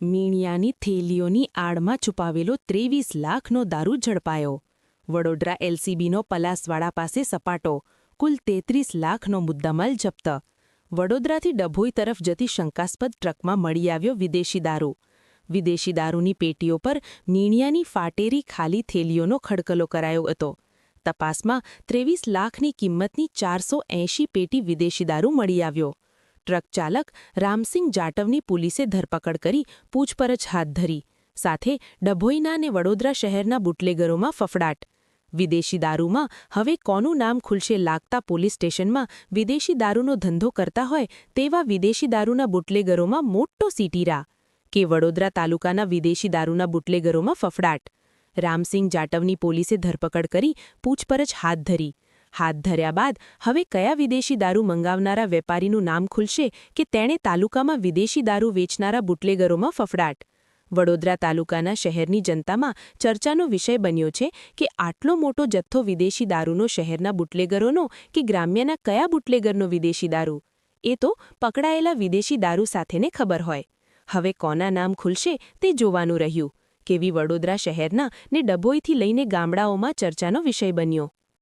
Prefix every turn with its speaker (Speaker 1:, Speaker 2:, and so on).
Speaker 1: મીણિયાની થેલીઓની આડમાં છુપાવેલો 23 લાખનો દારૂ ઝડપાયો. વડોદરા એલસીબીનો પલાસવાડા પાસે સપાટો. કુલ 33 લાખનો મુદ્દામાલ જપ્ત. વડોદરાથી ડભોઈ તરફ જતી શંકાસ્પદ ટ્રકમાં મળી આવ્યો વિદેશી દારૂ. વિદેશી દારૂની પેટીઓ પર મીણિયાની ફાટેરી ખાલી થેલીઓનો ખડકલો કરાયો હતો. તપાસમાં 23 લાખની કિંમતની 480 પેટી વિદેશી દારૂ મળી આવ્યો. ટ્રક ચાલક રામસિંગ જાટવની પોલીસે ધરપકડ કરી પૂછપરછ હાથ ધરી. સાથે ડભોઈના અને વડોદરા શહેરના બુટલેગરોમાં ફફડાટ. વિદેશી દારૂમાં હવે કોનું નામ ખુલશે લાગતા પોલીસ સ્ટેશનમાં વિદેશી દારૂનો ધંધો કરતા હોય તેવા વિદેશી દારૂના બુટલેગરોમાં મોટો સીટીરા. કે વડોદરા તાલુકાના વિદેશી દારૂના બુટલેગરોમાં ફફડાટ. રામસિંગ જાટવની પોલીસે ધરપકડ કરી પૂછપરછ હાથ ધરી. હાથ ધર્યા બાદ હવે કયા વિદેશી દારૂ મંગાવનારા વેપારીનું નામ ખુલશે કે તેણે તાલુકામાં વિદેશી દારૂ વેચનારા બુટલેગરોમાં ફફડાટ. વડોદરા તાલુકાના શહેરની જનતામાં ચર્ચાનો વિષય બન્યો છે કે આટલો મોટો જથ્થો વિદેશી દારૂનો શહેરના બુટલેગરોનો કે ગ્રામ્યના કયા બુટલેગરનો વિદેશી દારૂ? એ તો પકડાયેલા વિદેશી દારૂ સાથેને ખબર હોય. હવે કોના નામ ખુલશે તે જોવાનું રહ્યું. કેવી વડોદરા શહેરના ને ડભોઈથી લઈને ગામડાઓમાં ચર્ચાનો વિષય બન્યો.